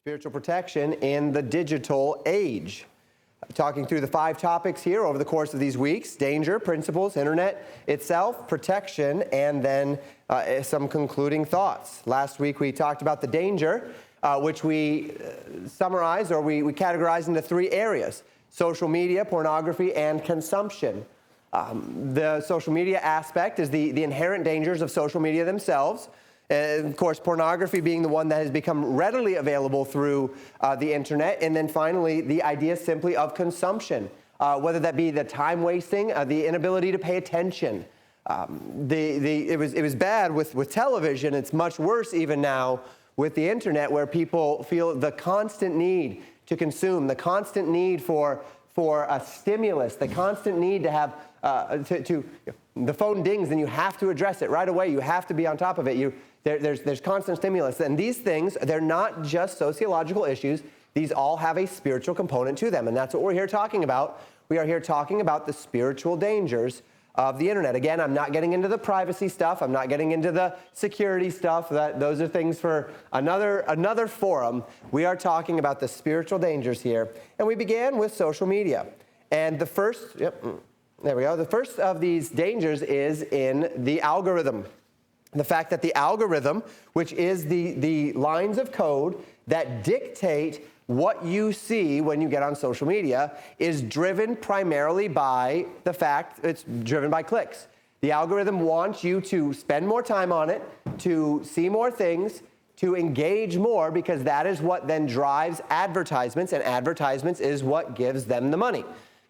Spiritual protection in the digital age. Talking through the 5 topics here over the course of these weeks: danger, principles, internet itself, protection, and then some concluding thoughts. Last week we talked about the danger, which we summarized or we categorized into 3 areas: social media, pornography, and consumption. The social media aspect is the inherent dangers of social media themselves. Of course, pornography being the one that has become readily available through the internet. And then finally, the idea simply of consumption, whether that be the time wasting, the inability to pay attention. It was bad with television. It's much worse even now with the internet, where people feel the constant need to consume, the constant need for a stimulus, the constant need to have the phone dings and you have to address it right away. You have to be on top of it. There's constant stimulus. And these things, they're not just sociological issues. These all have a spiritual component to them. And that's what we're here talking about. We are here talking about the spiritual dangers of the internet. Again, I'm not getting into the privacy stuff. I'm not getting into the security stuff. Those are things for another forum. We are talking about the spiritual dangers here. And we began with social media. And the first, there we go. The first of these dangers is in the algorithm. The fact that the algorithm, which is the lines of code that dictate what you see when you get on social media, is driven primarily by the fact it's driven by clicks. The algorithm wants you to spend more time on it, to see more things, to engage more, because that is what then drives advertisements, and advertisements is what gives them the money.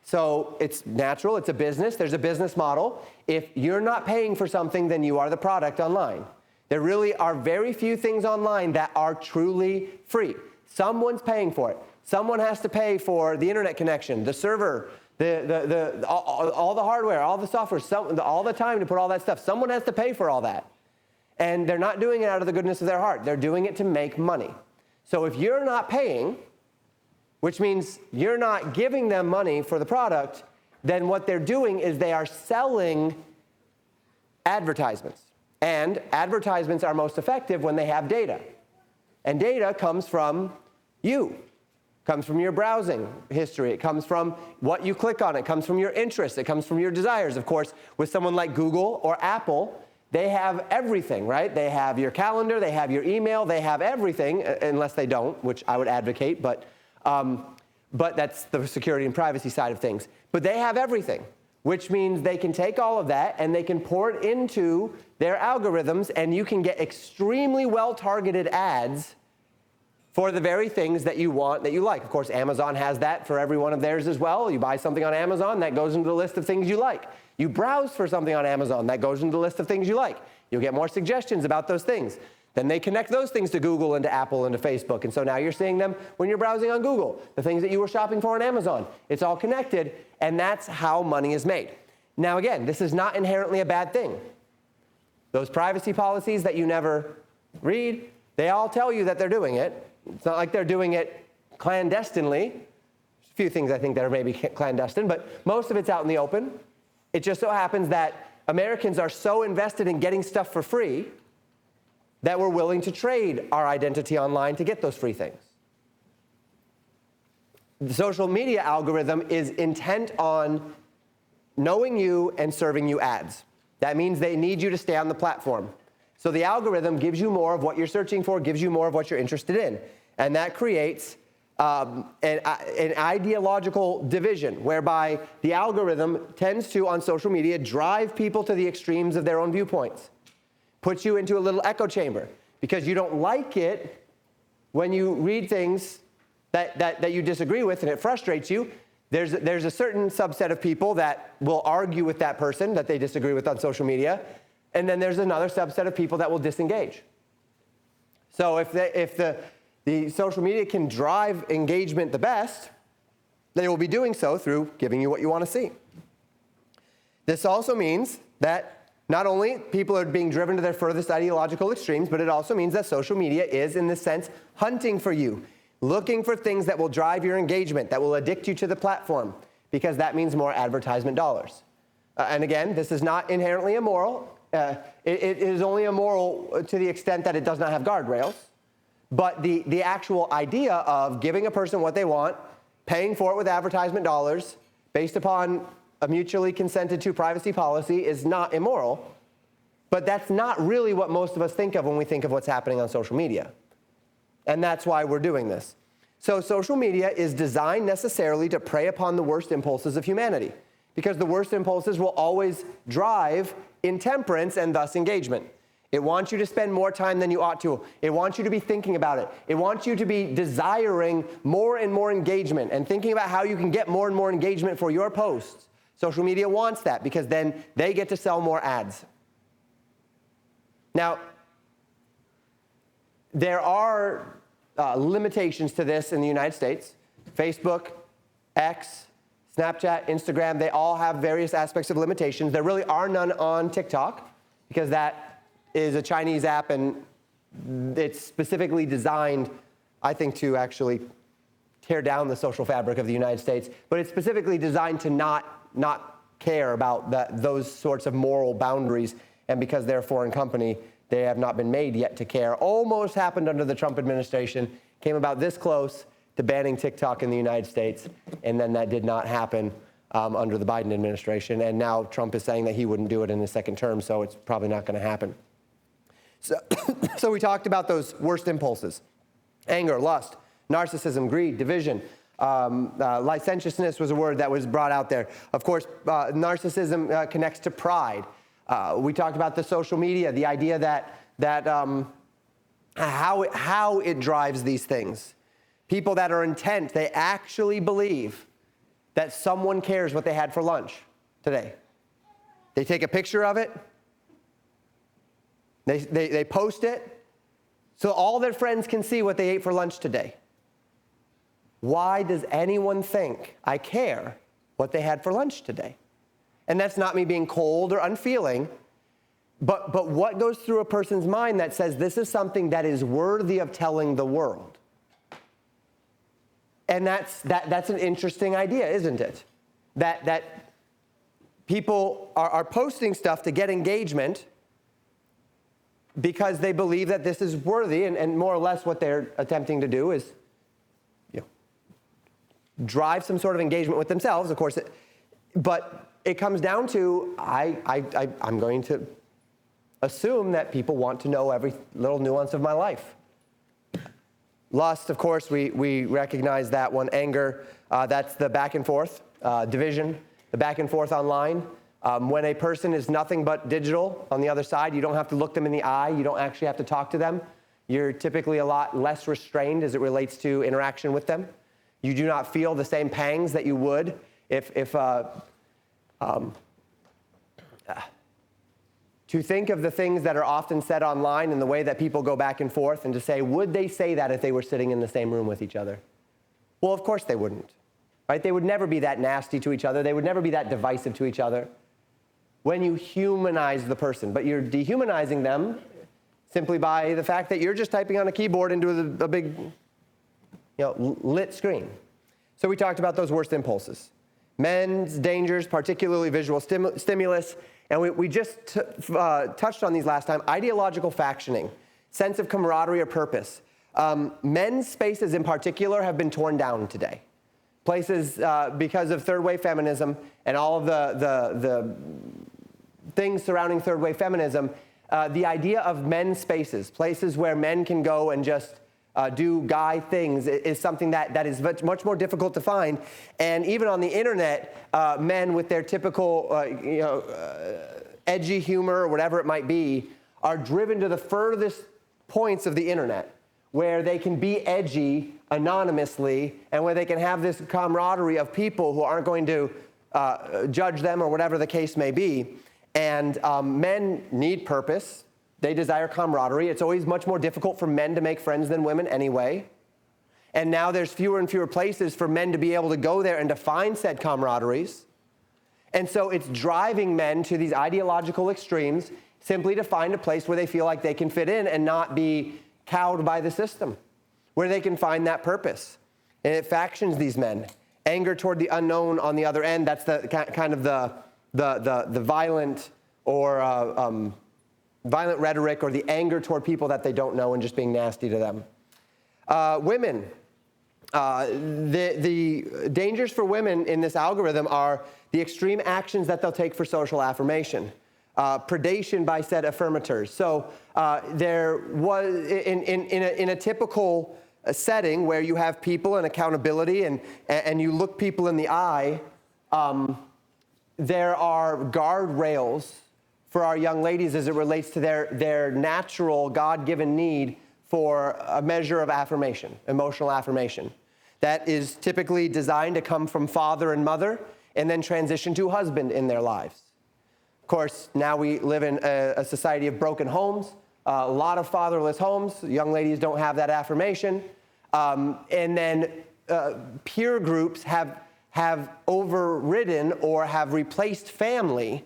So it's natural, it's a business, there's a business model. If you're not paying for something, then you are the product online. There really are very few things online that are truly free. Someone's paying for it. Someone has to pay for the internet connection, the server, all the hardware, all the software, all the time to put all that stuff. Someone has to pay for all that. And they're not doing it out of the goodness of their heart. They're doing it to make money. So if you're not paying, which means you're not giving them money for the product, then what they're doing is they are selling advertisements. And advertisements are most effective when they have data. And data comes from you. It comes from your browsing history. It comes from what you click on. It comes from your interests. It comes from your desires. Of course, with someone like Google or Apple, they have everything, right? They have your calendar. They have your email. They have everything, unless they don't, which I would advocate, but that's the security and privacy side of things. But they have everything, which means they can take all of that and they can pour it into their algorithms, and you can get extremely well-targeted ads for the very things that you want, that you like. Of course, Amazon has that for every one of theirs as well. You buy something on Amazon, that goes into the list of things you like. You browse for something on Amazon, that goes into the list of things you like. You'll get more suggestions about those things. Then they connect those things to Google and to Apple and to Facebook. And so now you're seeing them when you're browsing on Google, the things that you were shopping for on Amazon. It's all connected, and that's how money is made. Now again, this is not inherently a bad thing. Those privacy policies that you never read, they all tell you that they're doing it. It's not like they're doing it clandestinely. There's a few things I think that are maybe clandestine, but most of it's out in the open. It just so happens that Americans are so invested in getting stuff for free that we're willing to trade our identity online to get those free things. The social media algorithm is intent on knowing you and serving you ads. That means they need you to stay on the platform. So the algorithm gives you more of what you're searching for, gives you more of what you're interested in. And that creates an ideological division, whereby the algorithm tends to, on social media, drive people to the extremes of their own viewpoints. Puts you into a little echo chamber because you don't like it when you read things that you disagree with and it frustrates you. There's a certain subset of people that will argue with that person that they disagree with on social media, and then there's another subset of people that will disengage. So if the social media can drive engagement the best, they will be doing so through giving you what you want to see. This also means that not only people are being driven to their furthest ideological extremes, but it also means that social media is, in this sense, hunting for you, looking for things that will drive your engagement, that will addict you to the platform, because that means more advertisement dollars. And again, this is not inherently immoral. It is only immoral to the extent that it does not have guardrails. But the actual idea of giving a person what they want, paying for it with advertisement dollars, based upon a mutually consented to privacy policy is not immoral. But that's not really what most of us think of when we think of what's happening on social media. And that's why we're doing this. So social media is designed necessarily to prey upon the worst impulses of humanity, because the worst impulses will always drive intemperance and thus engagement. It wants you to spend more time than you ought to. It wants you to be thinking about it. It wants you to be desiring more and more engagement and thinking about how you can get more and more engagement for your posts. Social media wants that because then they get to sell more ads. Now, there are limitations to this in the United States. Facebook, X, Snapchat, Instagram, they all have various aspects of limitations. There really are none on TikTok because that is a Chinese app and it's specifically designed, I think, to actually tear down the social fabric of the United States. But it's specifically designed to not care about those sorts of moral boundaries. And because they're a foreign company, they have not been made yet to care. Almost happened under the Trump administration, came about this close to banning TikTok in the United States, and then that did not happen under the Biden administration. And now Trump is saying that he wouldn't do it in his second term, so it's probably not going to happen. So we talked about those worst impulses: anger, lust, narcissism, greed, division. Licentiousness was a word that was brought out there. Of course, narcissism connects to pride. We talked about the social media, the idea that how it drives these things. People that are intent, they actually believe that someone cares what they had for lunch today. They take a picture of it. They post it so all their friends can see what they ate for lunch today. Why does anyone think I care what they had for lunch today? And that's not me being cold or unfeeling, but what goes through a person's mind that says this is something that is worthy of telling the world? And that's an interesting idea, isn't it? That people are posting stuff to get engagement because they believe that this is worthy, and more or less what they're attempting to do is, drive some sort of engagement with themselves, of course. But it comes down to, I'm going to assume that people want to know every little nuance of my life. Lust, of course, we recognize that one. Anger, that's the back and forth. Division, the back and forth online. When a person is nothing but digital on the other side, you don't have to look them in the eye. You don't actually have to talk to them. You're typically a lot less restrained as it relates to interaction with them. You do not feel the same pangs that you would to think of the things that are often said online and the way that people go back and forth, and to say, would they say that if they were sitting in the same room with each other? Well, of course they wouldn't, right? They would never be that nasty to each other. They would never be that divisive to each other. When you humanize the person, but you're dehumanizing them simply by the fact that you're just typing on a keyboard into a big, lit screen. So we talked about those worst impulses. Men's dangers, particularly visual stimulus. And we just touched on these last time. Ideological factioning, sense of camaraderie or purpose. Men's spaces in particular have been torn down today. Places, because of third-wave feminism and all of the things surrounding third-wave feminism, the idea of men's spaces, places where men can go and just do guy things, is something that is much more difficult to find. And even on the internet, men with their typical, edgy humor or whatever it might be, are driven to the furthest points of the internet, where they can be edgy anonymously and where they can have this camaraderie of people who aren't going to judge them or whatever the case may be. And men need purpose. They desire camaraderie. It's always much more difficult for men to make friends than women anyway. And now there's fewer and fewer places for men to be able to go there and to find said camaraderies. And so it's driving men to these ideological extremes simply to find a place where they feel like they can fit in and not be cowed by the system, where they can find that purpose. And it factions these men. Anger toward the unknown on the other end, that's the kind of the violent or violent rhetoric, or the anger toward people that they don't know and just being nasty to them. Women. The dangers for women in this algorithm are the extreme actions that they'll take for social affirmation, predation by said affirmators. So there was, in a typical setting where you have people and accountability and you look people in the eye, there are guardrails for our young ladies as it relates to their natural God-given need for a measure of affirmation, emotional affirmation. That is typically designed to come from father and mother and then transition to husband in their lives. Of course, now we live in a society of broken homes, a lot of fatherless homes. Young ladies don't have that affirmation. And then peer groups have overridden or have replaced family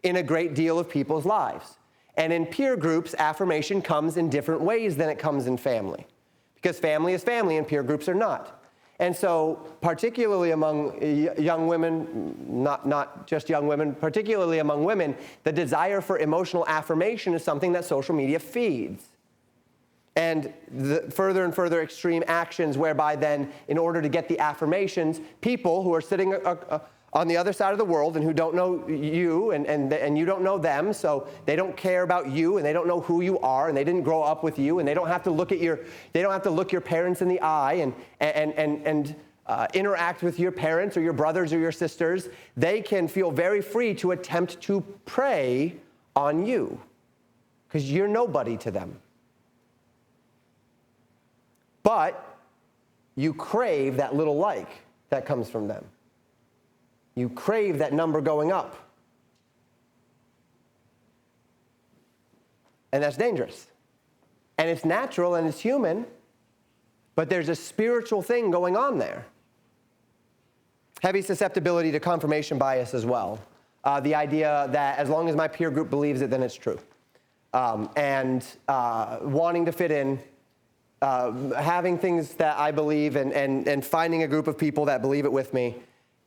in a great deal of people's lives. And in peer groups, affirmation comes in different ways than it comes in family, because family is family and peer groups are not. And so particularly among young women, not just young women, particularly among women, the desire for emotional affirmation is something that social media feeds. And the further and further extreme actions whereby then, in order to get the affirmations, people who are sitting on the other side of the world and who don't know you and you don't know them, so they don't care about you and they don't know who you are and they didn't grow up with you and they don't have to look your parents in the eye and interact with your parents or your brothers or your sisters. They can feel very free to attempt to prey on you because you're nobody to them. But you crave that little like that comes from them. You crave that number going up. And that's dangerous. And it's natural and it's human, but there's a spiritual thing going on there. Heavy susceptibility to confirmation bias as well. The idea that as long as my peer group believes it, then it's true. And wanting to fit in, having things that I believe and finding a group of people that believe it with me.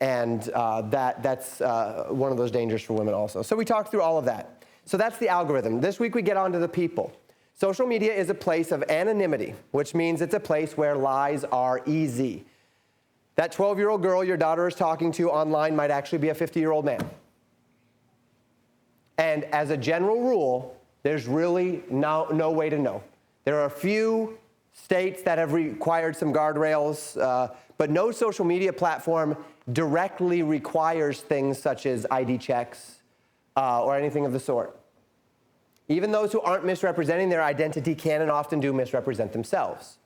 And that's one of those dangers for women also. So we talked through all of that. So that's the algorithm. This week we get on to the people. Social media is a place of anonymity, which means it's a place where lies are easy. That 12-year-old girl your daughter is talking to online might actually be a 50-year-old man. And as a general rule, there's really no way to know. There are a few states that have required some guardrails, but no social media platform directly requires things such as ID checks or anything of the sort. Even those who aren't misrepresenting their identity can and often do misrepresent themselves.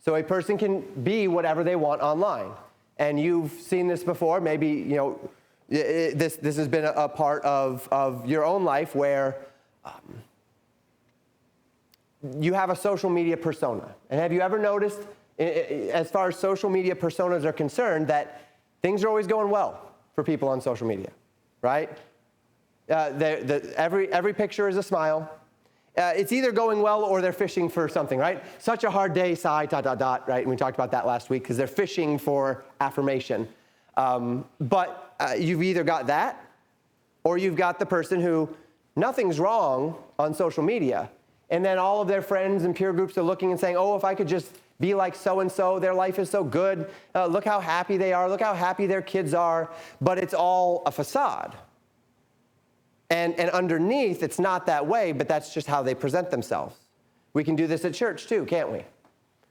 So a person can be whatever they want online. And you've seen this before. Maybe, this has been a part of your own life where you have a social media persona. And have you ever noticed, as far as social media personas are concerned, that things are always going well for people on social media, right? Every picture is a smile. It's either going well or they're fishing for something, right? Such a hard day, sigh, ... right? And we talked about that last week because they're fishing for affirmation. But you've either got that or you've got the person who nothing's wrong on social media. And then all of their friends and peer groups are looking and saying, oh, if I could just be like so-and-so, their life is so good. Look how happy they are. Look how happy their kids are. But it's all a facade. And underneath, it's not that way, but that's just how they present themselves. We can do this at church too, can't we?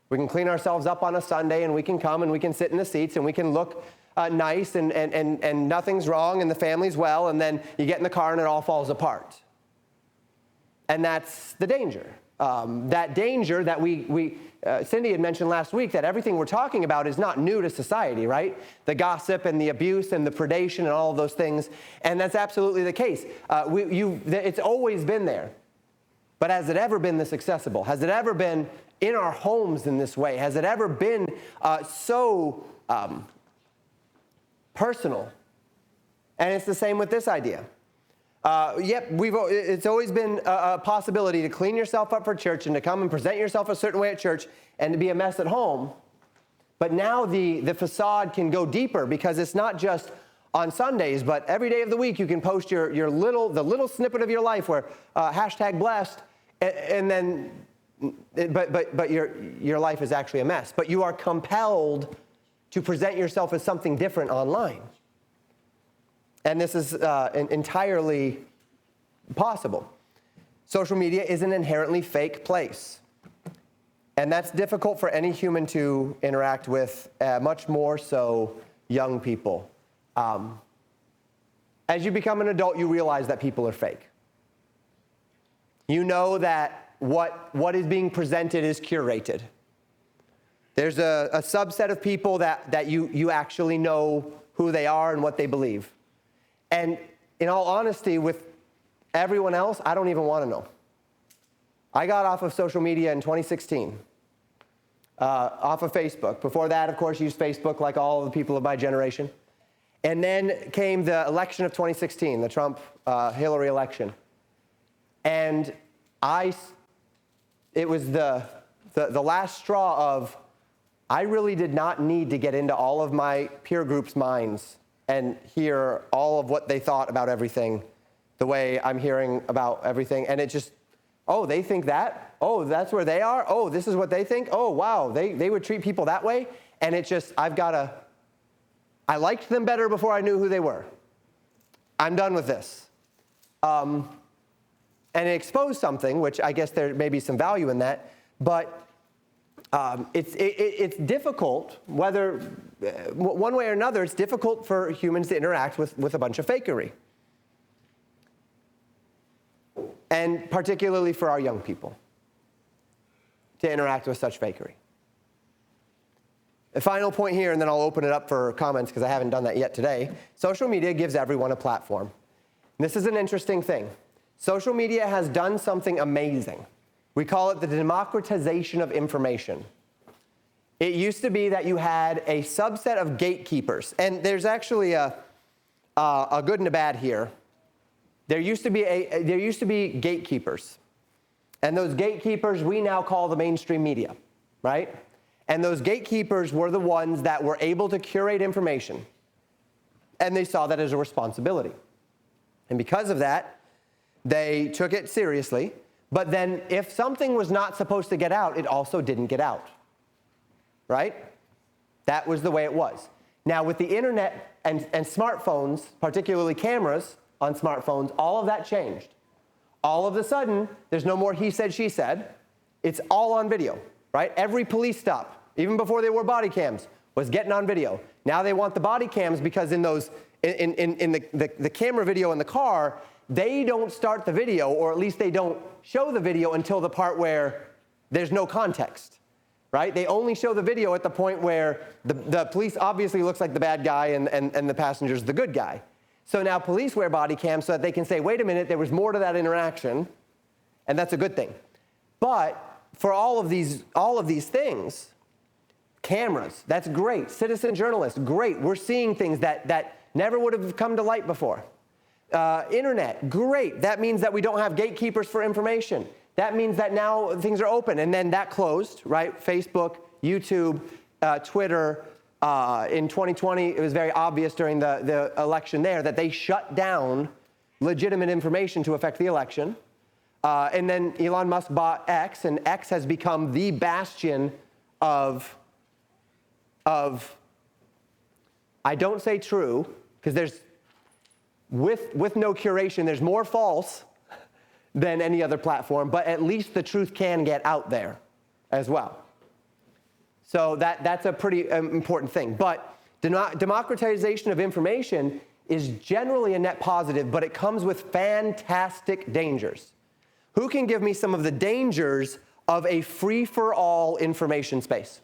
We can clean ourselves up on a Sunday and we can come and we can sit in the seats and we can look nice and nothing's wrong and the family's well, and then you get in the car and it all falls apart. And that's the danger. That danger that Cindy had mentioned last week, that everything we're talking about is not new to society, right? The gossip and the abuse and the predation and all of those things. And that's absolutely the case. It's always been there. But has it ever been this accessible? Has it ever been in our homes in this way? Has it ever been so personal? And it's the same with this idea. It's always been a possibility to clean yourself up for church and to come and present yourself a certain way at church and to be a mess at home. But now the facade can go deeper because it's not just on Sundays, but every day of the week you can post the little snippet of your life where #blessed, and then but your life is actually a mess. But you are compelled to present yourself as something different online. And this is entirely possible. Social media is an inherently fake place. And that's difficult for any human to interact with, much more so young people. As you become an adult, you realize that people are fake. You know that what is being presented is curated. There's a subset of people that you actually know who they are and what they believe. And in all honesty, with everyone else, I don't even want to know. I got off of social media in 2016, off of Facebook. Before that, of course, used Facebook like all of the people of my generation. And then came the election of 2016, the Trump-Hillary election. And it was the last straw of, I really did not need to get into all of my peer group's minds and hear all of what they thought about everything, the way I'm hearing about everything. And it just, oh, they think that? Oh, that's where they are? Oh, this is what they think? Oh, wow, they would treat people that way? And it just, I liked them better before I knew who they were. I'm done with this. And it exposed something, which I guess there may be some value in that, but it's difficult, whether one way or another, it's difficult for humans to interact with a bunch of fakery. And particularly for our young people, to interact with such fakery. The final point here, and then I'll open it up for comments because I haven't done that yet today. Social media gives everyone a platform. And this is an interesting thing. Social media has done something amazing. We call it the democratization of information. It used to be that you had a subset of gatekeepers, and there's actually a good and a bad here. There used to be gatekeepers, and those gatekeepers we now call the mainstream media, right? And those gatekeepers were the ones that were able to curate information, and they saw that as a responsibility. And because of that, they took it seriously. But then if something was not supposed to get out, it also didn't get out, right? That was the way it was. Now with the internet and smartphones, particularly cameras on smartphones, all of that changed. All of a sudden, there's no more he said, she said. It's all on video, right? Every police stop, even before they wore body cams, was getting on video. Now they want the body cams because in the camera video in the car, they don't start the video, or at least they don't show the video until the part where there's no context, right? They only show the video at the point where the police obviously looks like the bad guy and the passenger's the good guy. So now police wear body cams so that they can say, wait a minute, there was more to that interaction, and that's a good thing. But for all of these things, cameras, that's great. Citizen journalists, great. We're seeing things that never would have come to light before. Internet, great. That means that we don't have gatekeepers for information. That means that now things are open, and then that closed, right? Facebook, YouTube, Twitter. In 2020, it was very obvious during the election there that they shut down legitimate information to affect the election. And then Elon Musk bought X, and X has become the bastion of I don't say true, because there's, with no curation, there's more false than any other platform, but at least the truth can get out there as well. So that's a pretty important thing. But democratization of information is generally a net positive, but it comes with fantastic dangers. Who can give me some of the dangers of a free-for-all information space?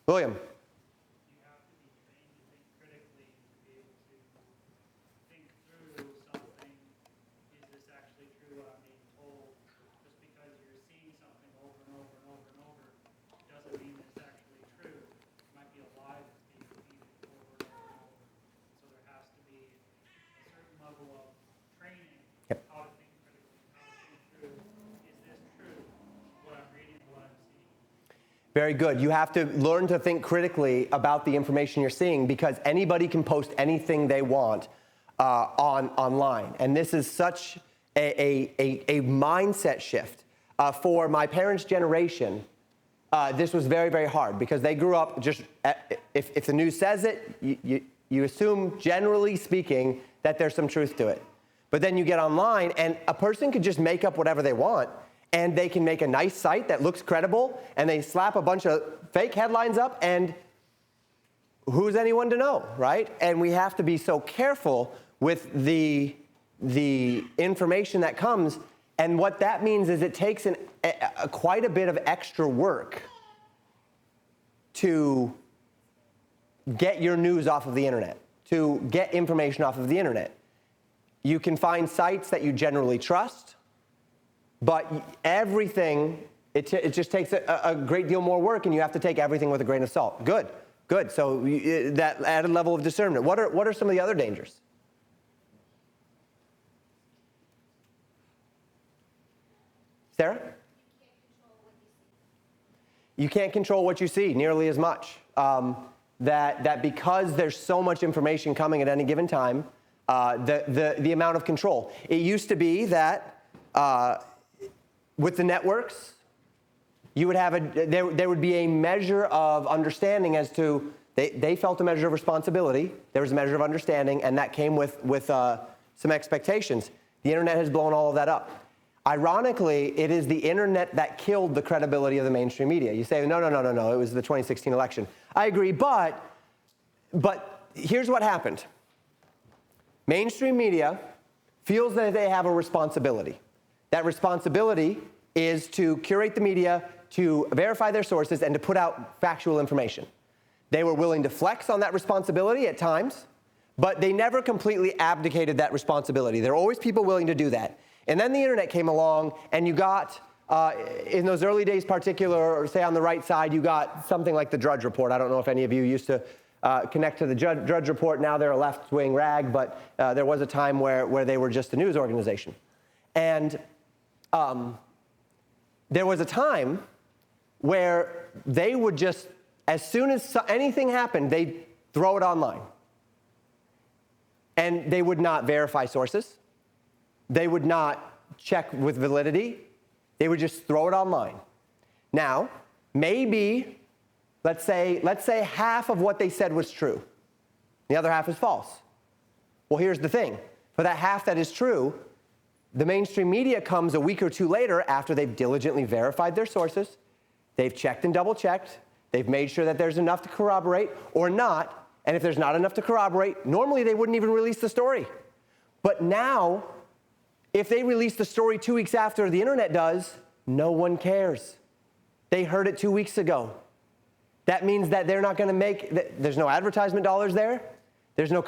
William. Very good. You have to learn to think critically about the information you're seeing, because anybody can post anything they want online. And this is such a mindset shift. For my parents' generation, this was very, very hard because they grew up just, if the news says it, you assume, generally speaking, that there's some truth to it. But then you get online, and a person could just make up whatever they want, and they can make a nice site that looks credible, and they slap a bunch of fake headlines up, and who's anyone to know, right? And we have to be so careful with the information that comes, and what that means is it takes quite a bit of extra work to get your news off of the internet, to get information off of the internet. You can find sites that you generally trust, but everything, it just takes a great deal more work, and you have to take everything with a grain of salt. Good. So that added level of discernment. What are some of the other dangers? Sarah? You can't control what you see nearly as much. That because there's so much information coming at any given time, the amount of control. It used to be that with the networks, you would have there would be a measure of understanding as to they felt a measure of responsibility. There was a measure of understanding, and that came with some expectations. The internet has blown all of that up. Ironically, it is the internet that killed the credibility of the mainstream media. You say, no, it was the 2016 election. I agree, but here's what happened. Mainstream media feels that they have a responsibility. That responsibility is to curate the media, to verify their sources, and to put out factual information. They were willing to flex on that responsibility at times, but they never completely abdicated that responsibility. There are always people willing to do that. And then the internet came along, and you got, in those early days particular, or say on the right side, you got something like the Drudge Report. I don't know if any of you used to connect to the Drudge Report. Now they're a left-wing rag, but there was a time where they were just a news organization. And there was a time where they would just, as soon as anything happened, they'd throw it online. And they would not verify sources. They would not check with validity. They would just throw it online. Now, maybe, let's say half of what they said was true. The other half is false. Well, here's the thing. For that half that is true, the mainstream media comes a week or two later after they've diligently verified their sources, they've checked and double-checked, they've made sure that there's enough to corroborate or not, and if there's not enough to corroborate, normally they wouldn't even release the story. But now, if they release the story 2 weeks after the internet does, no one cares. They heard it 2 weeks ago. That means that they're not going to make, there's no advertisement dollars there. There's no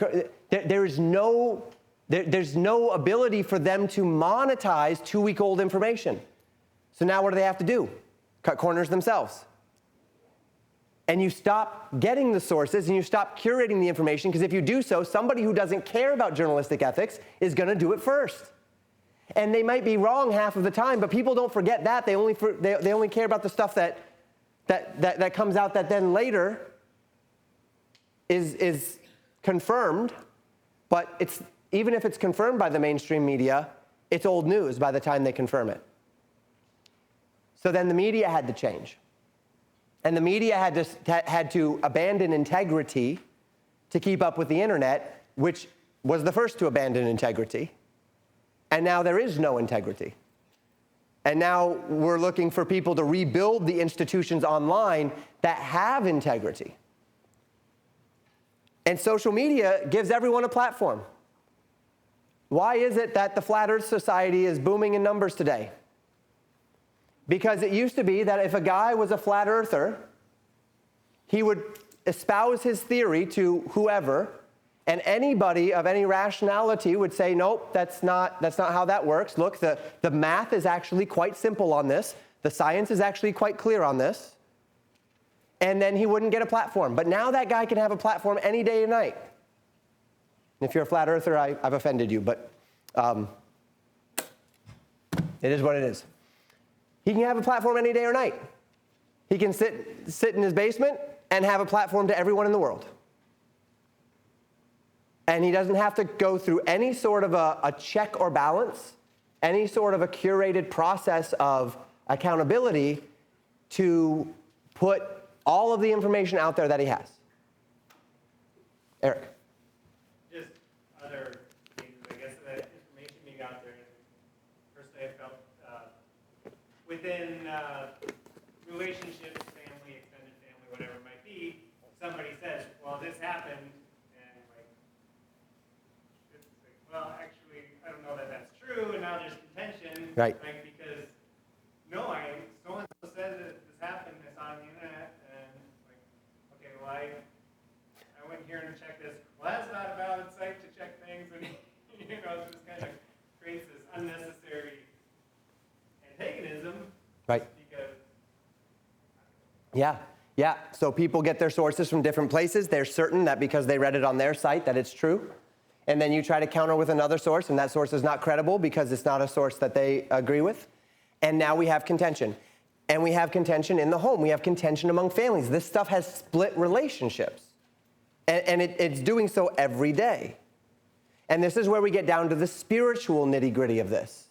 ability for them to monetize 2-week-old information. So now what do they have to do? Cut corners themselves. And you stop getting the sources and you stop curating the information, because if you do so, somebody who doesn't care about journalistic ethics is going to do it first. And they might be wrong half of the time, but people don't forget that. They only care about the stuff that comes out that then later is confirmed. But even if it's confirmed by the mainstream media, it's old news by the time they confirm it. So then the media had to change. And the media had to abandon integrity to keep up with the internet, which was the first to abandon integrity. And now there is no integrity. And now we're looking for people to rebuild the institutions online that have integrity. And social media gives everyone a platform. Why is it that the Flat Earth Society is booming in numbers today? Because it used to be that if a guy was a flat earther, he would espouse his theory to whoever, and anybody of any rationality would say, nope, that's not how that works. Look, the math is actually quite simple on this. The science is actually quite clear on this. And then he wouldn't get a platform. But now that guy can have a platform any day and night. And if you're a flat earther, I've offended you, but it is what it is. He can have a platform any day or night. He can sit in his basement and have a platform to everyone in the world. And he doesn't have to go through any sort of a check or balance, any sort of a curated process of accountability to put all of the information out there that he has. Eric. Just other things, I guess, the information being out there. Personally, I felt within relationships, family, extended family, whatever it might be, somebody says, well, this happened, and it's like, well, actually, I don't know that that's true, and now there's contention, Right. Because no, so-and-so said that this happened, I saw it on the internet, and okay, well, I went here and checked this. Well, that's not a valid site to check things, and it just kind of creates this unnecessary antagonism. Right. Because Yeah. So people get their sources from different places. They're certain that because they read it on their site that it's true. And then you try to counter with another source, and that source is not credible because it's not a source that they agree with. And now we have contention. And we have contention in the home. We have contention among families. This stuff has split relationships. And it's doing so every day. And this is where we get down to the spiritual nitty-gritty of this.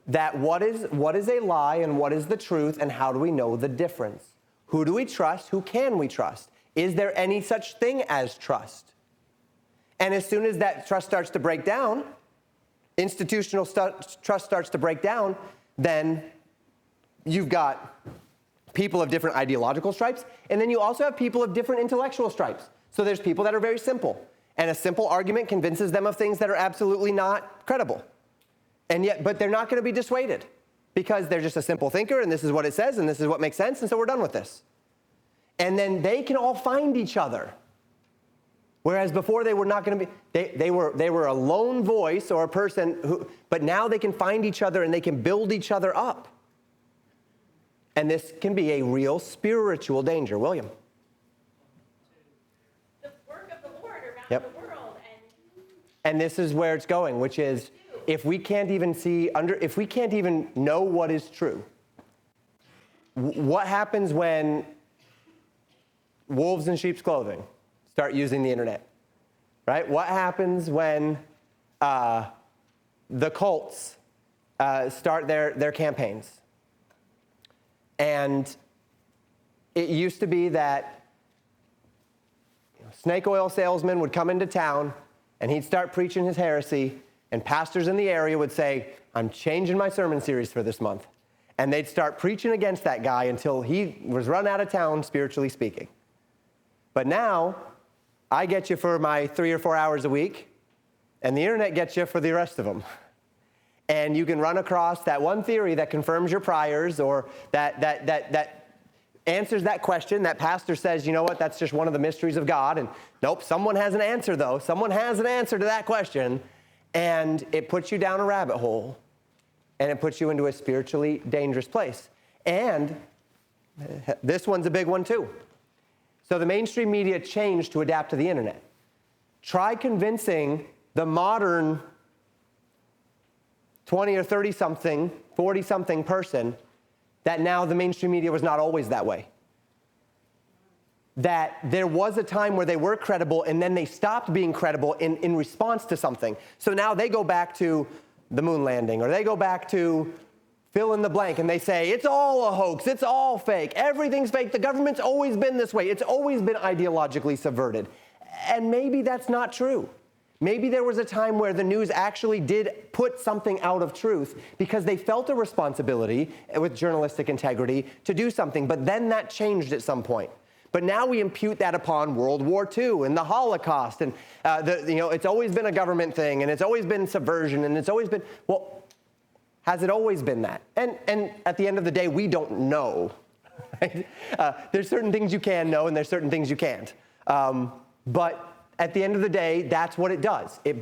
That what is a lie and what is the truth, and how do we know the difference? Who do we trust? Who can we trust? Is there any such thing as trust? And as soon as that trust starts to break down, institutional trust starts to break down, then you've got people of different ideological stripes, and then you also have people of different intellectual stripes. So there's people that are very simple, and a simple argument convinces them of things that are absolutely not credible. But they're not going to be dissuaded because they're just a simple thinker, and this is what it says, and this is what makes sense, and so we're done with this. And then they can all find each other. Whereas before they were not going to be, they were a lone voice or a person but now they can find each other and they can build each other up. And this can be a real spiritual danger. William. The work of the Lord around Yep. the world. And this is where it's going, which is if we can't even know what is true, what happens when wolves in sheep's clothing start using the internet, right? What happens when the cults start their campaigns? And it used to be that snake oil salesman would come into town and he'd start preaching his heresy, and pastors in the area would say, I'm changing my sermon series for this month. And they'd start preaching against that guy until he was run out of town, spiritually speaking. But now, I get you for my 3 or 4 hours a week, and the internet gets you for the rest of them. And you can run across that one theory that confirms your priors, or that answers that question. That pastor says, you know what, that's just one of the mysteries of God. And nope, someone has an answer, though. Someone has an answer to that question. And it puts you down a rabbit hole, and it puts you into a spiritually dangerous place. And this one's a big one, too. So the mainstream media changed to adapt to the internet. Try convincing the modern 20 or 30-something, 40-something person that now the mainstream media was not always that way. That there was a time where they were credible and then they stopped being credible in response to something. So now they go back to the moon landing, or they go back to fill in the blank, and they say, it's all a hoax, it's all fake, everything's fake, the government's always been this way, it's always been ideologically subverted. And maybe that's not true. Maybe there was a time where the news actually did put something out of truth because they felt a responsibility with journalistic integrity to do something, but then that changed at some point. But now we impute that upon World War II and the Holocaust, and it's always been a government thing, and it's always been subversion, and it's always been, well, has it always been that? And at the end of the day, we don't know. Right? There's certain things you can know, and there's certain things you can't. But at the end of the day, that's what it does. It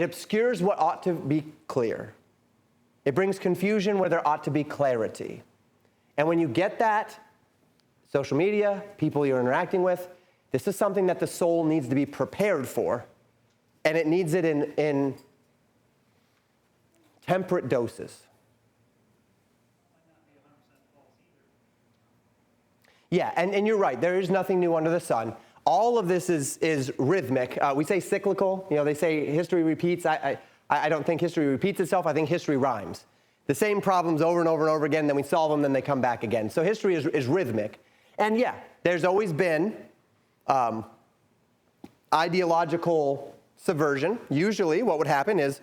obscures what ought to be clear. It brings confusion where there ought to be clarity. And when you get that, social media, people you're interacting with, this is something that the soul needs to be prepared for, and it needs it in temperate doses. Yeah, and you're right. There is nothing new under the sun. all of this is rhythmic. We say cyclical. They say history repeats. I don't think history repeats itself. I think history rhymes. The same problems over and over and over again, then we solve them, then they come back again. So history is rhythmic. And yeah, there's always been ideological subversion. Usually what would happen is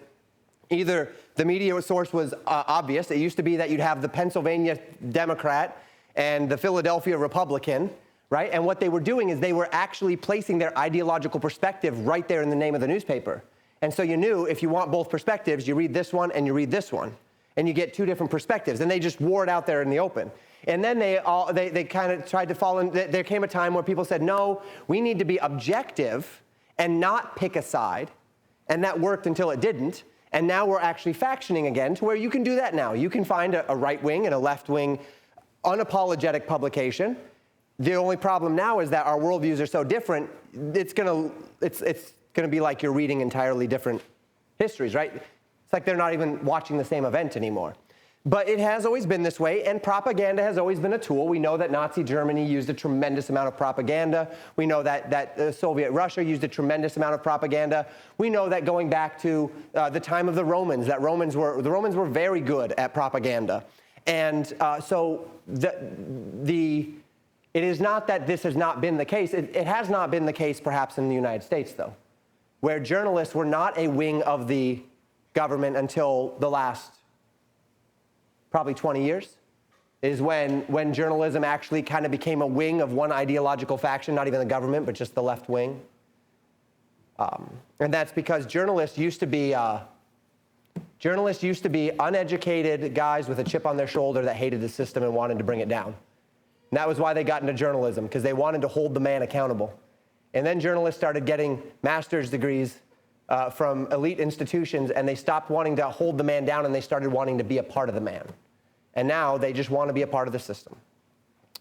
either the media source was obvious. It used to be that you'd have the Pennsylvania Democrat and the Philadelphia Republican, right? And what they were doing is they were actually placing their ideological perspective right there in the name of the newspaper. And so you knew if you want both perspectives, you read this one and you read this one. And you get two different perspectives. And they just wore it out there in the open. And then they kind of tried to fall in. There came a time where people said, no, we need to be objective and not pick a side. And that worked until it didn't. And now we're actually factioning again to where you can do that now. You can find a right wing and a left wing unapologetic publication. The only problem now is that our worldviews are so different, it's gonna be like you're reading entirely different histories, right? It's like they're not even watching the same event anymore. But it has always been this way, and propaganda has always been a tool. We know that Nazi Germany used a tremendous amount of propaganda. We know that Soviet Russia used a tremendous amount of propaganda. We know that going back to the time of the Romans, the Romans were very good at propaganda. And so it is not that this has not been the case. It has not been the case perhaps in the United States, though, where journalists were not a wing of the government until the last probably 20 years, is when journalism actually kind of became a wing of one ideological faction, not even the government, but just the left wing. And that's because journalists used to be uneducated guys with a chip on their shoulder that hated the system and wanted to bring it down. And that was why they got into journalism, because they wanted to hold the man accountable. And then journalists started getting master's degrees from elite institutions, and they stopped wanting to hold the man down, and they started wanting to be a part of the man. And now they just want to be a part of the system.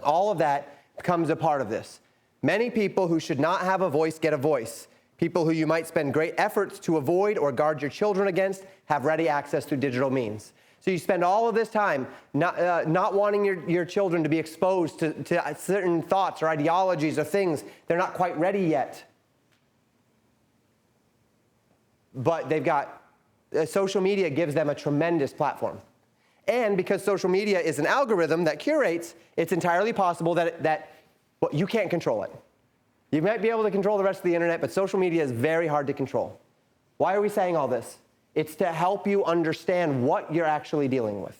All of that becomes a part of this. Many people who should not have a voice get a voice. People who you might spend great efforts to avoid or guard your children against have ready access through digital means. So you spend all of this time not wanting your children to be exposed to certain thoughts or ideologies or things. They're not quite ready yet. But they've got, social media gives them a tremendous platform. And because social media is an algorithm that curates, it's entirely possible that you can't control it. You might be able to control the rest of the internet, but social media is very hard to control. Why are we saying all this? It's to help you understand what you're actually dealing with.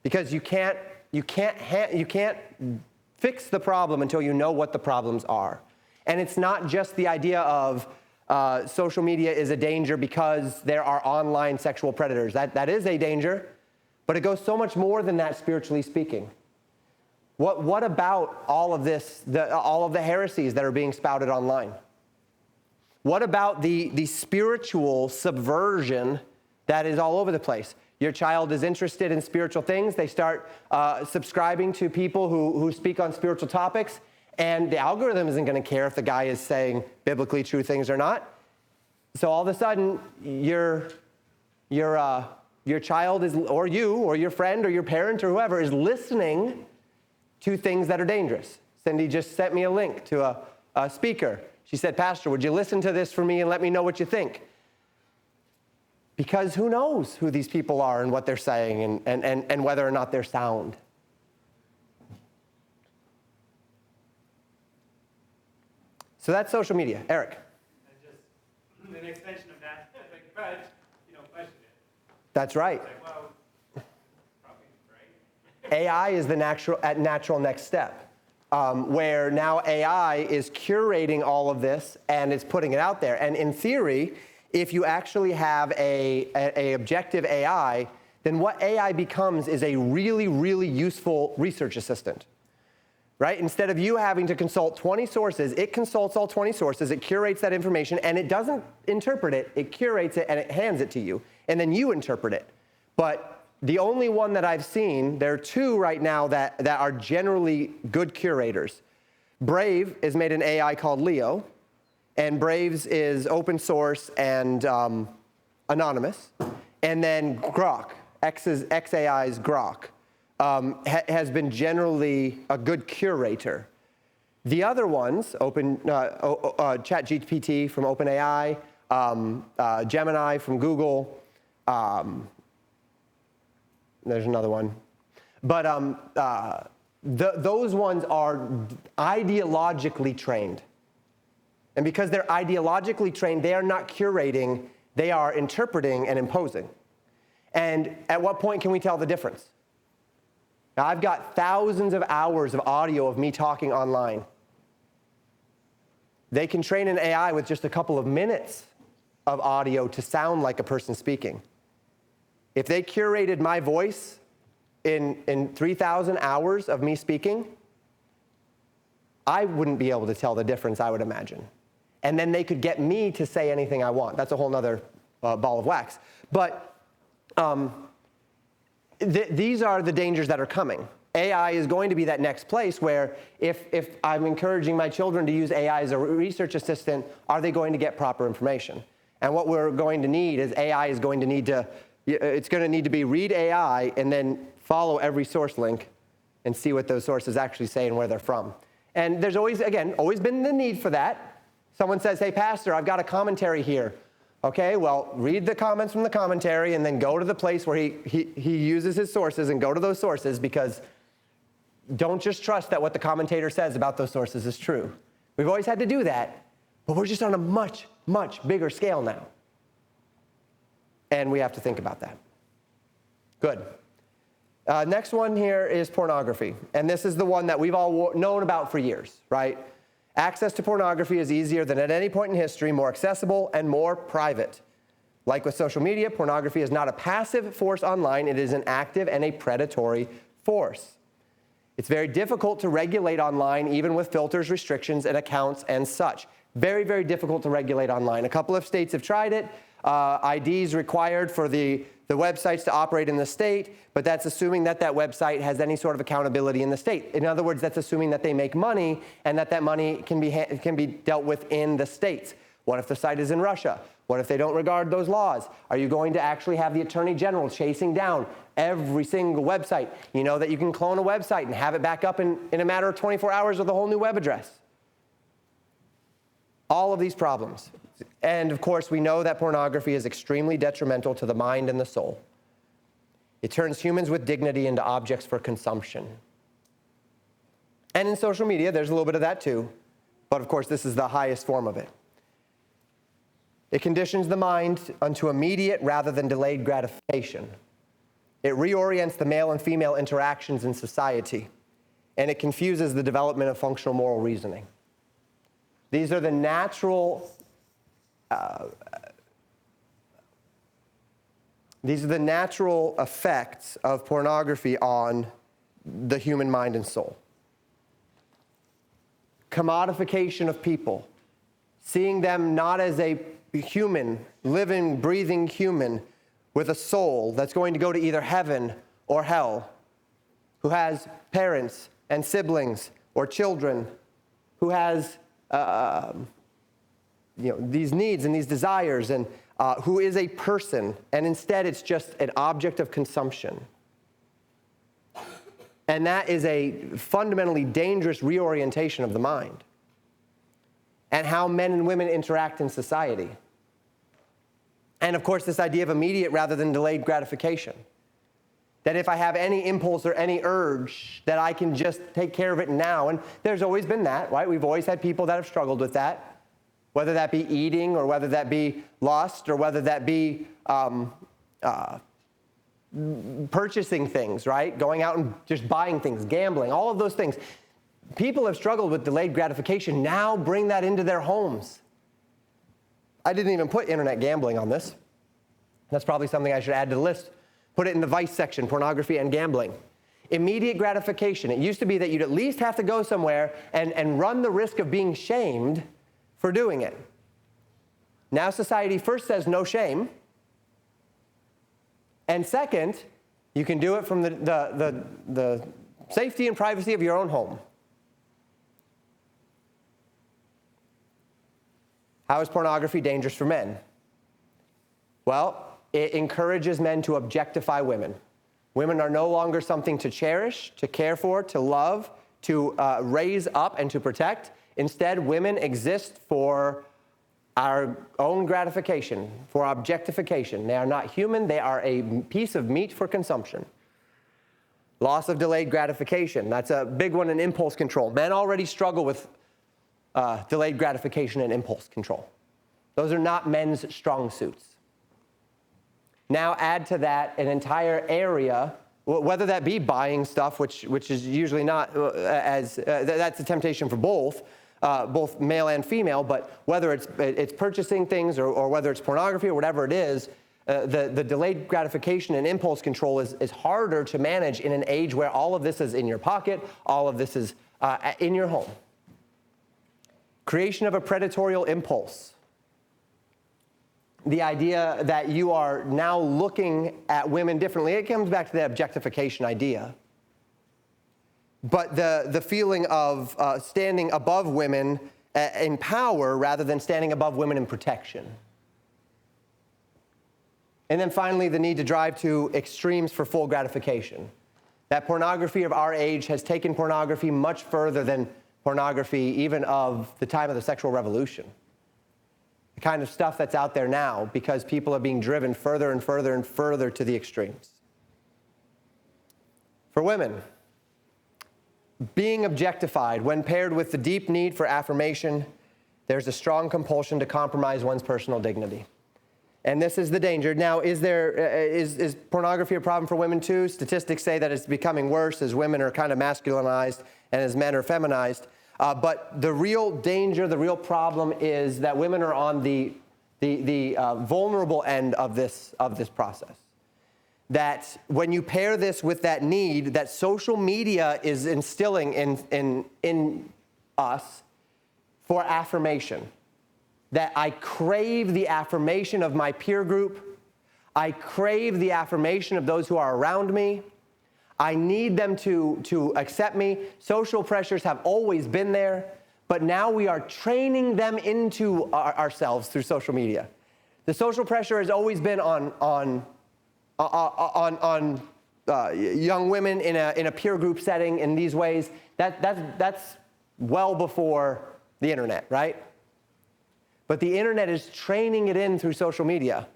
Because you can't fix the problem until you know what the problems are. And it's not just the idea of social media is a danger because there are online sexual predators. That is a danger, but it goes so much more than that, spiritually speaking. What about all of this, all of the heresies that are being spouted online? What about the spiritual subversion that is all over the place? Your child is interested in spiritual things. They start subscribing to people who speak on spiritual topics. And the algorithm isn't going to care if the guy is saying biblically true things or not. So all of a sudden, your child is, or you, or your friend, or your parent, or whoever is listening to things that are dangerous. Cindy just sent me a link to a speaker. She said, "Pastor, would you listen to this for me and let me know what you think?" Because who knows who these people are and what they're saying and whether or not they're sound. So that's social media. Eric. And just an extension of that, like, but, question it. That's right. It's like, well, probably right. AI is the natural next step, where now AI is curating all of this and is putting it out there. And in theory, if you actually have a objective AI, then what AI becomes is a really, really useful research assistant. Right? Instead of you having to consult 20 sources, it consults all 20 sources, it curates that information, and it doesn't interpret it, it curates it, and it hands it to you. And then you interpret it. But the only one that I've seen, there are two right now that are generally good curators. Brave has made an AI called Leo, and Brave's is open source and anonymous. And then Grok, XAI's Grok. Has been generally a good curator. The other ones, ChatGPT from OpenAI, Gemini from Google, there's another one. But those ones are ideologically trained. And because they're ideologically trained, they are not curating, they are interpreting and imposing. And at what point can we tell the difference? Now, I've got thousands of hours of audio of me talking online. They can train an AI with just a couple of minutes of audio to sound like a person speaking. If they curated my voice in 3,000 hours of me speaking, I wouldn't be able to tell the difference, I would imagine. And then they could get me to say anything I want. That's a whole nother ball of wax. But these are the dangers that are coming. AI is going to be that next place where if I'm encouraging my children to use AI as a research assistant, are they going to get proper information? And what we're going to need is AI is going to need to, it's going to need to be read AI and then follow every source link and see what those sources actually say and where they're from. And there's always been the need for that. Someone says, hey, pastor, I've got a commentary here. Okay, well, read the comments from the commentary and then go to the place where he uses his sources and go to those sources, because don't just trust that what the commentator says about those sources is true. We've always had to do that, but we're just on a much, much bigger scale now. And we have to think about that. Good. Next one here is pornography. And this is the one that we've all known about for years, right? Access to pornography is easier than at any point in history, more accessible and more private. Like with social media, pornography is not a passive force online. It is an active and a predatory force. It's very difficult to regulate online, even with filters, restrictions, and accounts and such. Very, very difficult to regulate online. A couple of states have tried it. IDs required for the websites to operate in the state, but that's assuming that that website has any sort of accountability in the state. In other words, that's assuming that they make money and that that money can be dealt with in the states. What if the site is in Russia? What if they don't regard those laws? Are you going to actually have the Attorney General chasing down every single website? You know that you can clone a website and have it back up in a matter of 24 hours with a whole new web address. All of these problems. And of course, we know that pornography is extremely detrimental to the mind and the soul. It turns humans with dignity into objects for consumption. And in social media, there's a little bit of that too. But of course, this is the highest form of it. It conditions the mind unto immediate rather than delayed gratification. It reorients the male and female interactions in society. And it confuses the development of functional moral reasoning. These are the natural effects of pornography on the human mind and soul. Commodification of people, seeing them not as a human, living, breathing human with a soul that's going to go to either heaven or hell, who has parents and siblings or children, who has these needs and these desires, and who is a person, and instead it's just an object of consumption. And that is a fundamentally dangerous reorientation of the mind and how men and women interact in society. And of course, this idea of immediate rather than delayed gratification. That if I have any impulse or any urge, that I can just take care of it now. And there's always been that, right? We've always had people that have struggled with that, whether that be eating or whether that be lust or whether that be purchasing things, right? Going out and just buying things, gambling, all of those things. People have struggled with delayed gratification. Now bring that into their homes. I didn't even put internet gambling on this. That's probably something I should add to the list. Put it in the vice section, pornography and gambling. Immediate gratification. It used to be that you'd at least have to go somewhere and run the risk of being shamed for doing it. Now society first says no shame. And second, you can do it from the safety and privacy of your own home. How is pornography dangerous for men? Well, it encourages men to objectify women. Women are no longer something to cherish, to care for, to love, to raise up and to protect. Instead, women exist for our own gratification, for objectification. They are not human. They are a piece of meat for consumption. Loss of delayed gratification. That's a big one in impulse control. Men already struggle with delayed gratification and impulse control. Those are not men's strong suits. Now add to that an entire area, whether that be buying stuff, which is usually not that's a temptation for both male and female, but whether it's purchasing things or whether it's pornography or whatever it is, the delayed gratification and impulse control is harder to manage in an age where all of this is in your pocket, all of this is in your home. Creation of a predatory impulse. The idea that you are now looking at women differently, it comes back to the objectification idea. But the feeling of standing above women in power rather than standing above women in protection. And then finally, the need to drive to extremes for full gratification. That pornography of our age has taken pornography much further than pornography even of the time of the sexual revolution. The kind of stuff that's out there now because people are being driven further and further and further to the extremes. For women, being objectified when paired with the deep need for affirmation, there's a strong compulsion to compromise one's personal dignity. And this is the danger. Now, is pornography a problem for women too? Statistics say that it's becoming worse as women are kind of masculinized and as men are feminized. But the real danger, the real problem is that women are on the vulnerable end of this process. That when you pair this with that need that social media is instilling in us for affirmation, that I crave the affirmation of my peer group, I crave the affirmation of those who are around me, I need them to accept me. Social pressures have always been there, but now we are training them into ourselves through social media. The social pressure has always been on young women in a peer group setting in these ways. That's well before the internet, right? But the internet is training it in through social media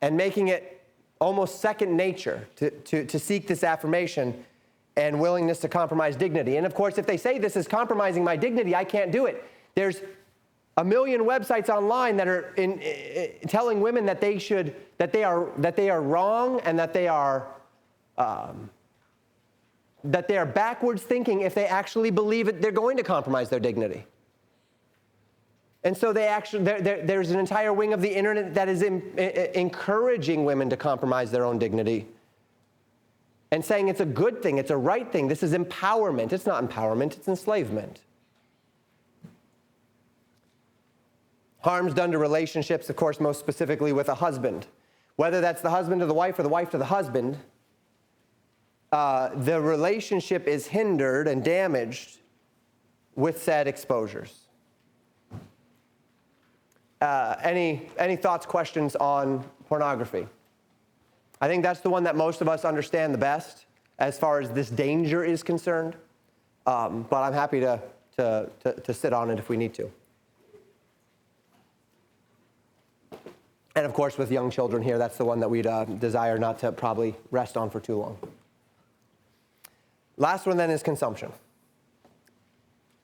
and making it almost second nature to seek this affirmation and willingness to compromise dignity. And of course, if they say this is compromising my dignity, I can't do it. There's a million websites online that are telling women that they are wrong and that they are backwards thinking if they actually believe it, they're going to compromise their dignity. And so there's an entire wing of the internet that is encouraging women to compromise their own dignity and saying it's a good thing, it's a right thing, this is empowerment. It's not empowerment, it's enslavement. Harms done to relationships, of course, most specifically with a husband. Whether that's the husband to the wife or the wife to the husband, the relationship is hindered and damaged with said exposures. Any thoughts, questions on pornography? I think that's the one that most of us understand the best as far as this danger is concerned. But I'm happy to sit on it if we need to. And of course, with young children here, that's the one that we'd desire not to probably rest on for too long. Last one then is consumption.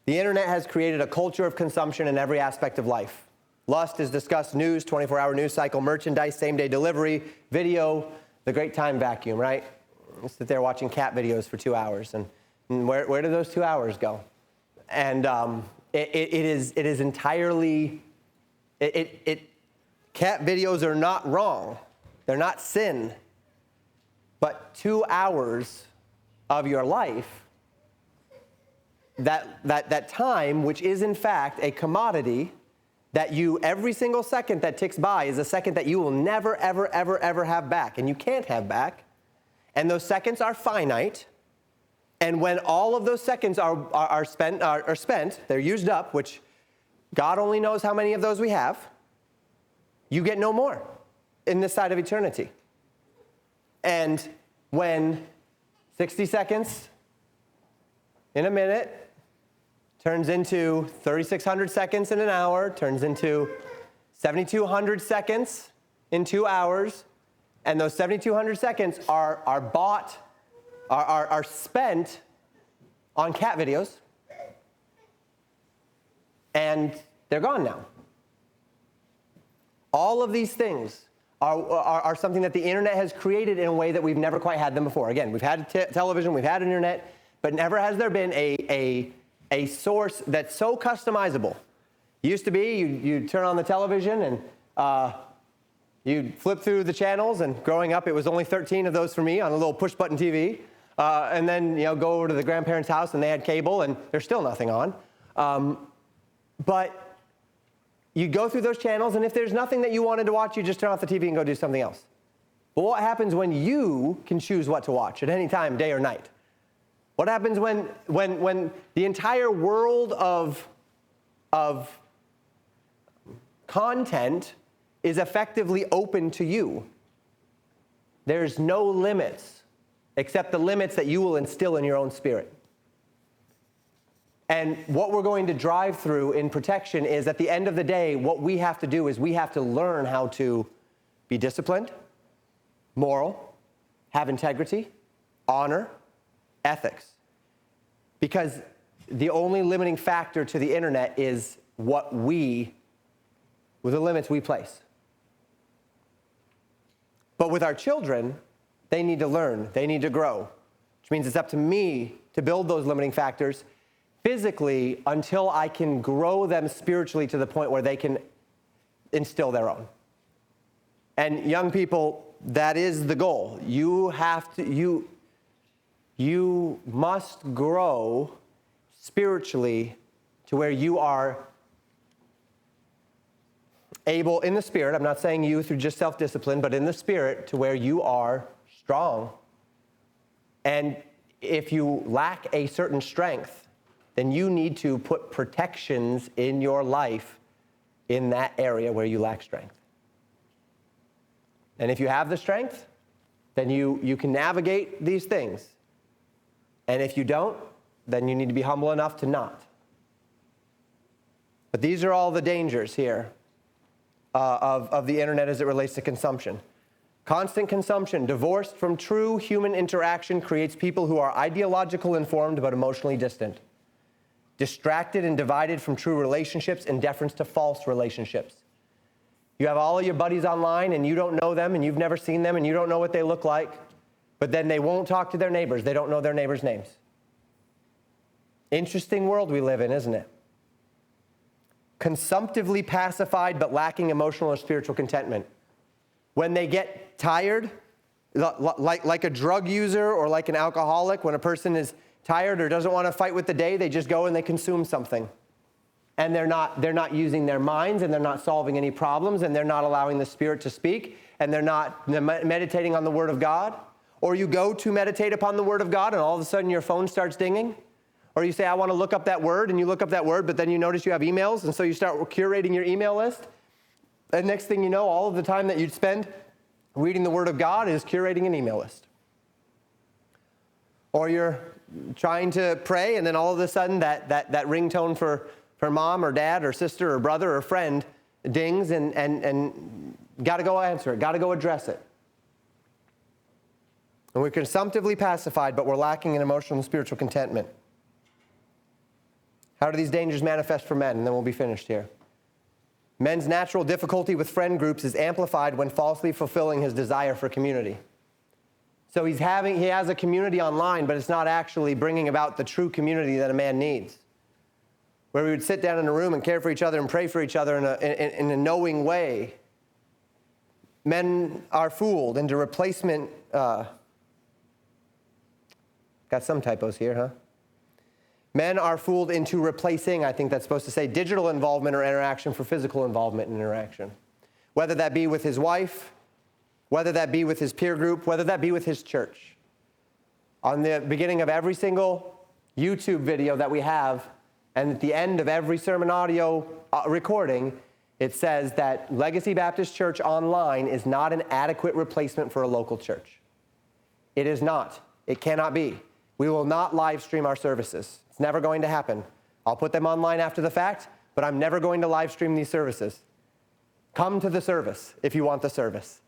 The internet has created a culture of consumption in every aspect of life. Lust is discussed, news, 24-hour news cycle, merchandise, same-day delivery, video, the great time vacuum, right? You sit there watching cat videos for 2 hours, and where do those 2 hours go? And it is entirely, cat videos are not wrong. They're not sin. But 2 hours of your life, that time, which is in fact a commodity, that every single second that ticks by is a second that you will never, ever, ever, ever have back, and you can't have back. And those seconds are finite. And when all of those seconds are spent, they're used up, which God only knows how many of those we have, you get no more in this side of eternity. And when 60 seconds in a minute, turns into 3,600 seconds in an hour, turns into 7,200 seconds in 2 hours, and those 7,200 seconds are spent on cat videos, and they're gone now. All of these things are something that the internet has created in a way that we've never quite had them before. Again, we've had television, we've had internet, but never has there been a source that's so customizable. Used to be, you'd turn on the television and you'd flip through the channels, and growing up, it was only 13 of those for me on a little push-button TV. And then, go over to the grandparents' house, and they had cable, and there's still nothing on. But you go through those channels, and if there's nothing that you wanted to watch, you just turn off the TV and go do something else. But what happens when you can choose what to watch at any time, day or night? What happens when the entire world of content is effectively open to you? There's no limits except the limits that you will instill in your own spirit. And what we're going to drive through in protection is, at the end of the day, what we have to do is we have to learn how to be disciplined, moral, have integrity, honor, ethics. Because the only limiting factor to the internet is the limits we place. But with our children, they need to learn, they need to grow, which means it's up to me to build those limiting factors physically until I can grow them spiritually to the point where they can instill their own. And young people, that is the goal. You must grow spiritually to where you are able, in the spirit, I'm not saying you through just self-discipline, but in the spirit, to where you are strong. And if you lack a certain strength, then you need to put protections in your life in that area where you lack strength. And if you have the strength, then you can navigate these things. And if you don't, then you need to be humble enough to not. But these are all the dangers here of the internet as it relates to consumption. Constant consumption, divorced from true human interaction, creates people who are ideological informed but emotionally distant. Distracted and divided from true relationships in deference to false relationships. You have all of your buddies online and you don't know them and you've never seen them and you don't know what they look like, but then they won't talk to their neighbors. They don't know their neighbors' names. Interesting world we live in, isn't it? Consumptively pacified but lacking emotional or spiritual contentment. When they get tired, like a drug user or like an alcoholic, when a person is tired or doesn't want to fight with the day, they just go and they consume something. And they're not using their minds, and they're not solving any problems, and they're not allowing the Spirit to speak, and they're not meditating on the Word of God. Or you go to meditate upon the Word of God, and all of a sudden your phone starts dinging. Or you say, I want to look up that word, and you look up that word, but then you notice you have emails, and so you start curating your email list. And next thing you know, all of the time that you'd spend reading the Word of God is curating an email list. Or you're trying to pray, and then all of a sudden that ringtone for mom or dad or sister or brother or friend dings, and got to go answer it, got to go address it. And we're consumptively pacified, but we're lacking in emotional and spiritual contentment. How do these dangers manifest for men? And then we'll be finished here. Men's natural difficulty with friend groups is amplified when falsely fulfilling his desire for community. So he has a community online, but it's not actually bringing about the true community that a man needs. Where we would sit down in a room and care for each other and pray for each other in a knowing way. Men are fooled into replacement. Got some typos here, huh? Men are fooled into replacing, I think that's supposed to say, digital involvement or interaction for physical involvement and interaction. Whether that be with his wife, whether that be with his peer group, whether that be with his church. On the beginning of every single YouTube video that we have, and at the end of every sermon audio recording, it says that Legacy Baptist Church online is not an adequate replacement for a local church. It is not. It cannot be. we will not live stream our services. It's never going to happen. I'll put them online after the fact, but I'm never going to live stream these services. Come to the service if you want the service.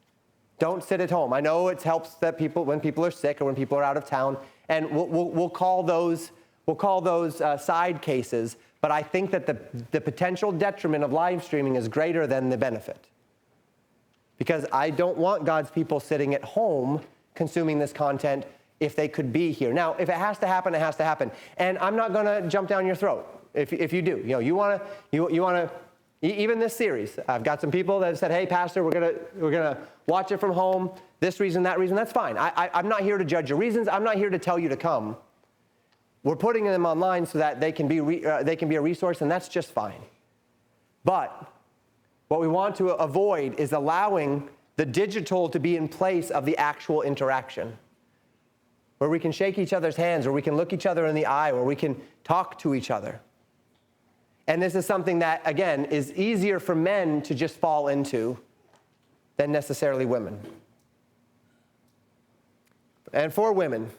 Don't sit at home. I know it helps that when people are sick or when people are out of town, and we'll call those side cases, but I think that the potential detriment of live streaming is greater than the benefit. Because I don't want God's people sitting at home consuming this content if they could be here. Now, if it has to happen, it has to happen. And I'm not going to jump down your throat if you do. You want to, even this series, I've got some people that have said, hey, Pastor, we're gonna watch it from home, this reason, that reason. That's fine. I'm not here to judge your reasons. I'm not here to tell you to come. We're putting them online so that they can be a resource, and that's just fine. But what we want to avoid is allowing the digital to be in place of the actual interaction, where we can shake each other's hands, where we can look each other in the eye, where we can talk to each other. And this is something that, again, is easier for men to just fall into than necessarily women. And for women,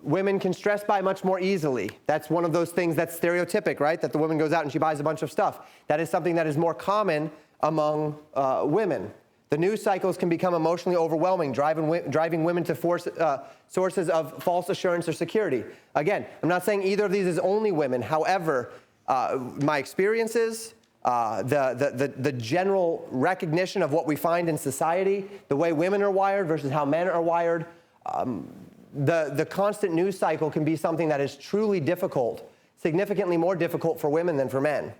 women can stress buy much more easily. That's one of those things that's stereotypic, right? That the woman goes out and she buys a bunch of stuff. That is something that is more common among women. The news cycles can become emotionally overwhelming, driving women to sources of false assurance or security. Again, I'm not saying either of these is only women. However, my experiences, the general recognition of what we find in society, the way women are wired versus how men are wired, the constant news cycle can be something that is truly difficult, significantly more difficult for women than for men.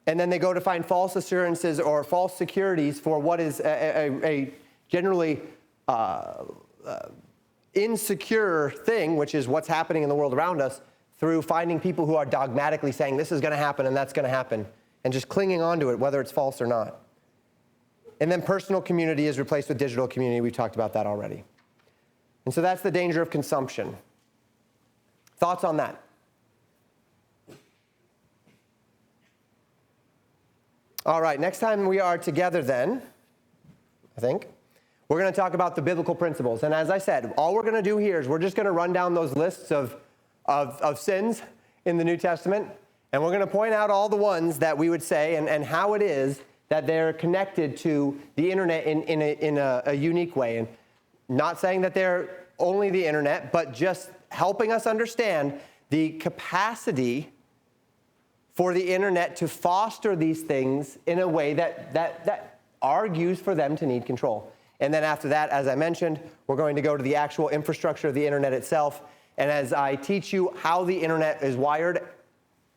And then they go to find false assurances or false securities for what is a generally insecure thing, which is what's happening in the world around us, through finding people who are dogmatically saying this is going to happen and that's going to happen, and just clinging on to it, whether it's false or not. And then personal community is replaced with digital community. We've talked about that already. And so that's the danger of consumption. Thoughts on that? All right, next time we are together then, I think, we're going to talk about the biblical principles. And as I said, all we're going to do here is we're just going to run down those lists of sins in the New Testament, and we're going to point out all the ones that we would say and how it is that they're connected to the internet in a unique way. And not saying that they're only the internet, but just helping us understand the capacity for the internet to foster these things in a way that argues for them to need control. And then after that, as I mentioned, we're going to go to the actual infrastructure of the internet itself. And as I teach you how the internet is wired,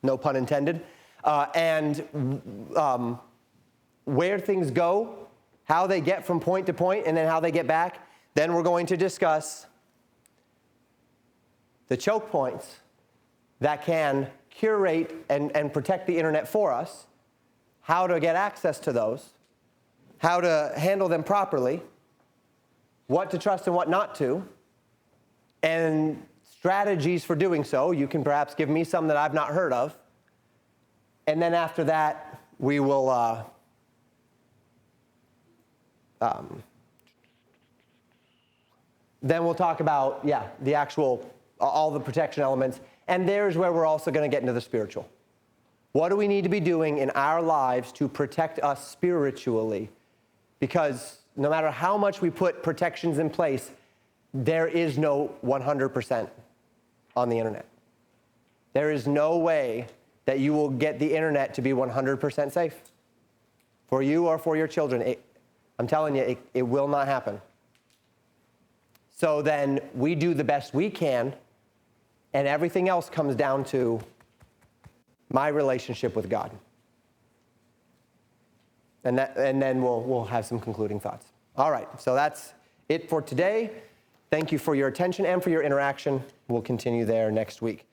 no pun intended, and where things go, how they get from point to point, and then how they get back, then we're going to discuss the choke points that can curate and protect the internet for us, how to get access to those, how to handle them properly, what to trust and what not to, and strategies for doing so. You can perhaps give me some that I've not heard of. And then after that, we will then we'll talk about, the actual, all the protection elements. And there's where we're also going to get into the spiritual. What do we need to be doing in our lives to protect us spiritually? Because no matter how much we put protections in place, there is no 100% on the internet. There is no way that you will get the internet to be 100% safe for you or for your children. I'm telling you, it will not happen. So then we do the best we can, and everything else comes down to my relationship with God. And then we'll have some concluding thoughts. All right, so that's it for today. Thank you for your attention and for your interaction. We'll continue there next week.